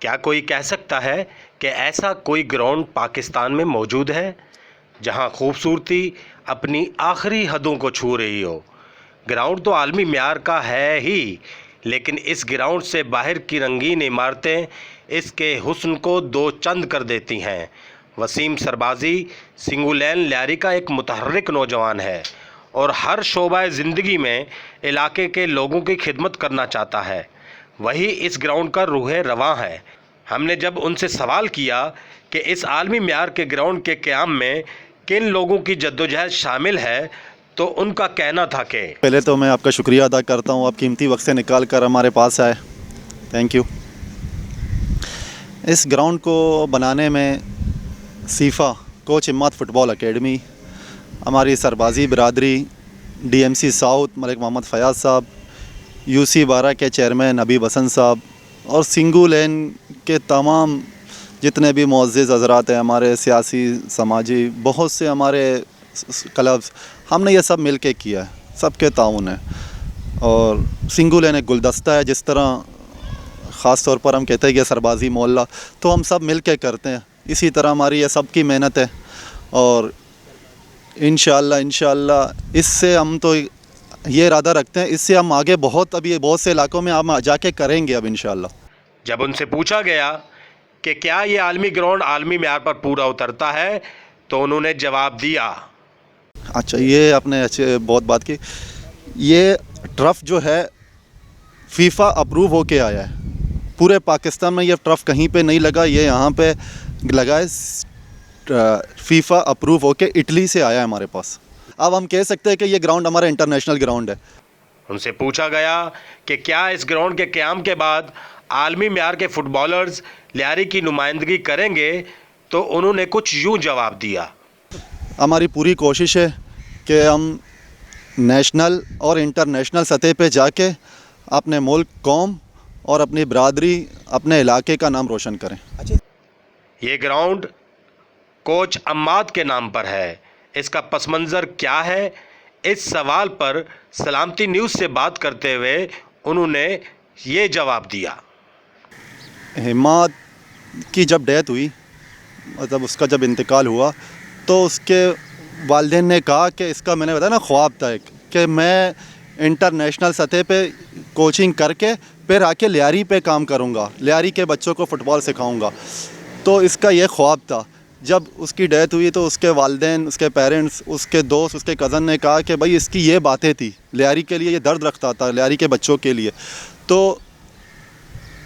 क्या कोई कह सकता है कि ऐसा कोई ग्राउंड पाकिस्तान में मौजूद है जहां खूबसूरती अपनी आखिरी हदों को छू रही हो? ग्राउंड तो आलमी म्यार का है ही, लेकिन इस ग्राउंड से बाहर की रंगीन इमारतें इसके हुस्न को दो चंद कर देती हैं। वसीम सरबाजी सिंगुलैन लियारी का एक मुतहर्रिक नौजवान है और हर शोबा ज़िंदगी में इलाके के लोगों की खिदमत करना चाहता है। वही इस ग्राउंड का रूह रवां है। हमने जब उनसे सवाल किया कि इस आलमी म्यार के ग्राउंड के क़याम में किन लोगों की जद्दोजहद शामिल है, तो उनका कहना था कि पहले तो मैं आपका शुक्रिया अदा करता हूँ, आप कीमती वक्त से निकाल कर हमारे पास आए, थैंक यू। इस ग्राउंड को बनाने में सीफा कोच हिम्मत फ़ुटबॉल एकेडमी, हमारी सरबाजी बिरादरी, डीएमसी साउथ मलिक मोहम्मद फ़याज़ साहब, यूसी 12 के चेयरमैन हबीब हसन साहब और सिंगू लेन के तमाम जितने भी मुअज़्ज़िज़ हज़रात हैं, हमारे सियासी समाजी बहुत से हमारे क्लब्स, हमने ये सब मिल के किया है, सबके ताउन है। और सिंगू लेन एक गुलदस्ता है, जिस तरह ख़ास तौर पर हम कहते हैं कि सरबाजी मोहल्ला, तो हम सब मिल के करते हैं। इसी तरह हमारी ये सब की मेहनत है और इंशाअल्लाह इससे हम तो ये इरादा रखते हैं, इससे हम आगे अभी बहुत से इलाकों में हम जाके करेंगे अब इंशाअल्लाह। जब उनसे पूछा गया कि क्या ये आलमी ग्राउंड आलमी म्यार पर पूरा उतरता है, तो उन्होंने जवाब दिया। अच्छा, ये आपने अच्छे बहुत बात की। ये ट्रफ जो है फीफा अप्रूव होके आया है, पूरे पाकिस्तान में ये ट्रफ कहीं पे नहीं लगा, ये यहाँ पे लगा है, फीफा अप्रूव होके इटली से आया है हमारे पास। अब हम कह सकते हैं कि ये ग्राउंड हमारा इंटरनेशनल ग्राउंड है। उनसे पूछा गया कि क्या इस ग्राउंड के क़याम के बाद आलमी म्यार के फुटबॉलर्स लियारी की नुमाइंदगी करेंगे, तो उन्होंने कुछ यूँ जवाब दिया। हमारी पूरी कोशिश है कि हम नेशनल और इंटरनेशनल सतह पे जाके अपने मुल्क, कौम और अपनी बिरादरी, अपने इलाके का नाम रोशन करें। ये ग्राउंड कोच अम्माद के नाम पर है, इसका पस मंज़र क्या है? इस सवाल पर सलामती न्यूज़ से बात करते हुए उन्होंने ये जवाब दिया। हिम्मत की जब डेथ हुई, मतलब उसका जब इंतकाल हुआ, तो उसके वालिदैन ने कहा कि इसका, मैंने बताया ना, ख्वाब था एक कि मैं इंटरनेशनल सतह पे कोचिंग करके फिर आके लियारी पे काम करूँगा, लियारी के बच्चों को फ़ुटबॉल सिखाऊँगा। तो इसका ये ख्वाब था। जब उसकी डेथ हुई तो उसके वालिदैन, उसके पेरेंट्स, उसके दोस्त, उसके कज़न ने कहा कि भाई इसकी ये बातें थी, लियारी के लिए ये दर्द रखता था, लियारी के बच्चों के लिए। तो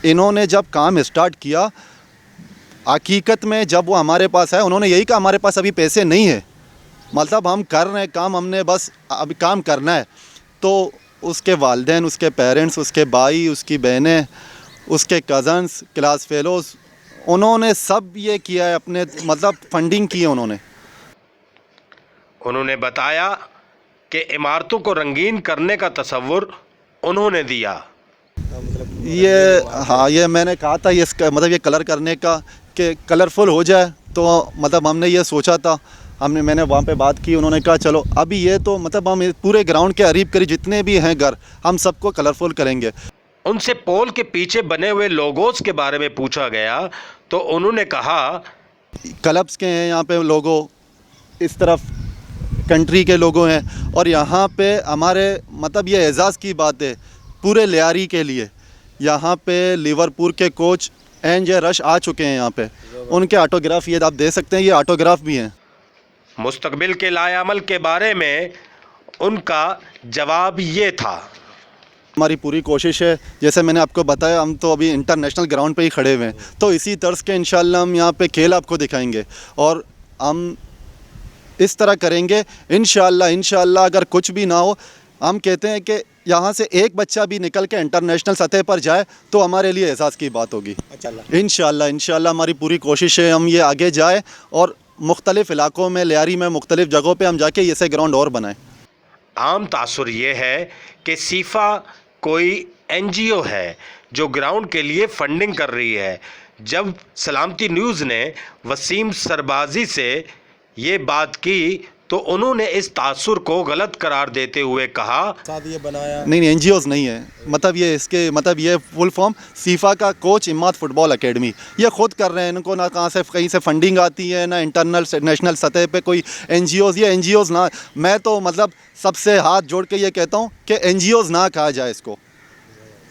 इन्होंने जब काम स्टार्ट किया, हकीकत में जब वो हमारे पास आए, उन्होंने यही कहा हमारे पास अभी पैसे नहीं है, मतलब हम कर रहे हैं काम, हमने बस अभी काम करना है। तो उसके वालिदैन, उसके पेरेंट्स, उसके भाई, उसकी बहनें, उसके कज़न्स, क्लास फेलोज़, उन्होंने सब ये किया है, अपने मतलब फंडिंग की है उन्होंने बताया कि इमारतों को रंगीन करने का तसव्वुर उन्होंने दिया। ये मैंने कहा था, ये मतलब ये कलर करने का, कि कलरफुल हो जाए, तो मतलब हमने ये सोचा था, मैंने वहाँ पे बात की, उन्होंने कहा चलो अभी ये तो मतलब हम पूरे ग्राउंड के करीब करीब जितने भी हैं घर, हम सबको कलरफुल करेंगे। उनसे पोल के पीछे बने हुए लोगोस के बारे में पूछा गया, तो उन्होंने कहा क्लब्स के हैं यहाँ पे लोगो, इस तरफ कंट्री के लोगों हैं, और यहाँ पे हमारे मतलब ये एजाज़ की बात है पूरे लियारी के लिए, यहाँ पे लिवरपूल के कोच एनजे रश आ चुके हैं यहाँ पे, उनके ऑटोग्राफ ये आप दे सकते हैं, ये ऑटोग्राफ भी हैं। मुस्तकबिल के लाएअमल के बारे में उनका जवाब ये था। हमारी पूरी कोशिश है, जैसे मैंने आपको बताया, हम तो अभी इंटरनेशनल ग्राउंड पे ही खड़े हुए हैं, तो इसी तर्ज के इंशाल्लाह हम यहाँ पे खेल आपको दिखाएंगे और हम इस तरह करेंगे इंशाल्लाह। अगर कुछ भी ना हो, हम कहते हैं कि यहाँ से एक बच्चा भी निकल के इंटरनेशनल सतह पर जाए तो हमारे लिए एहसास की बात होगी। इंशाल्लाह हमारी पूरी कोशिश है हम ये आगे जाए और मुख्तलिफ़ इलाकों में, लियारी में, मुख्तलिफ़ जगहों पे हम जाके ऐसे ग्राउंड और बनाएं। आम तासुर ये है कि सीफा कोई NGO है जो ग्राउंड के लिए फंडिंग कर रही है। जब सलामती न्यूज़ ने वसीम सरबाजी से ये बात की तो उन्होंने इस तासुर को गलत करार देते हुए कहा, साथ ये बनाया नहीं एनजीओज नहीं है, मतलब ये इसके मतलब ये फुल फॉर्म सीफा का कोच इम्माद फुटबॉल एकेडमी, ये खुद कर रहे हैं। इनको ना कहाँ से कहीं से फंडिंग आती है, ना इंटरनल नेशनल सतह पे कोई एनजीओज। ये एनजीओज ना, मैं तो मतलब सबसे हाथ जोड़ के ये कहता हूँ कि एनजीओज ना कहा जाए इसको।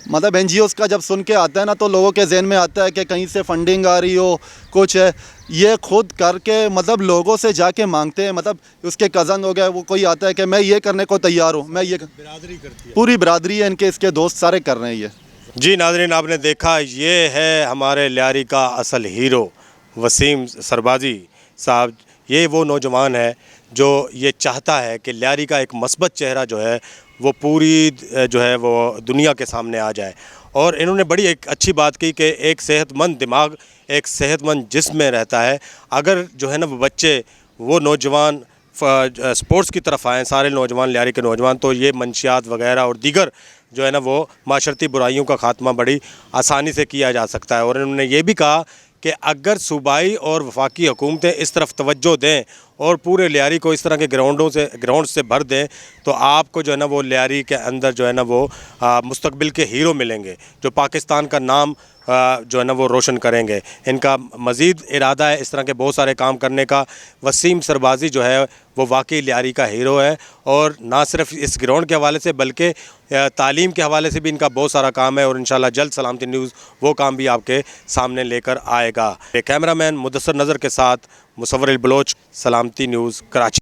मतलब एनजीओज का जब सुन के आता है ना, तो लोगों के जहन में आता है कि कहीं से फंडिंग आ रही हो, कुछ है। ये खुद करके मतलब लोगों से जाके मांगते हैं। मतलब उसके कज़न हो गए, वो कोई आता है कि मैं ये करने को तैयार हूँ, मैं ये बिरादरी करती है। पूरी बिरादरी है इनके, इसके दोस्त सारे कर रहे हैं ये। जी नाज़रीन, आपने देखा ये है हमारे लियारी का असल हीरो वसीम सरबाजी साहब। ये वो नौजवान है जो ये चाहता है कि लियारी का एक मस्बत चेहरा जो है वो पूरी जो है वो दुनिया के सामने आ जाए। और इन्होंने बड़ी एक अच्छी बात की कि एक सेहतमंद दिमाग, एक सेहतमंद जिस्म में रहता है। अगर जो है ना वो बच्चे, वो नौजवान स्पोर्ट्स की तरफ आएँ, सारे नौजवान लियारी के नौजवान, तो ये मंशियात वगैरह और दीगर जो है ना वो माशरती बुराइयों का ख़ात्मा बड़ी आसानी से किया जा सकता है। और इन्होंने ये भी कहा कि अगर सूबाई और वफाकी हुकूमतें इस तरफ तवज्जो दें और पूरे लियारी को इस तरह के ग्राउंड से भर दें, तो आपको जो है ना वो लियारी के अंदर जो है ना वो मुस्तकबिल के हीरो मिलेंगे, जो पाकिस्तान का नाम जो है ना वो रोशन करेंगे। इनका मज़ीद इरादा है इस तरह के बहुत सारे काम करने का। वसीम सरबाजी जो है वो वाकई लियारी का हीरो है, और ना सिर्फ इस ग्राउंड के हवाले से बल्कि तालीम के हवाले से भी इनका बहुत सारा काम है। और इंशाल्लाह जल्द सलामती न्यूज़ वो काम भी आपके सामने लेकर आएगा। कैमरामैन मुदस्सर नज़र के साथ मुसव्वर बलोच, सलामती न्यूज़, कराची।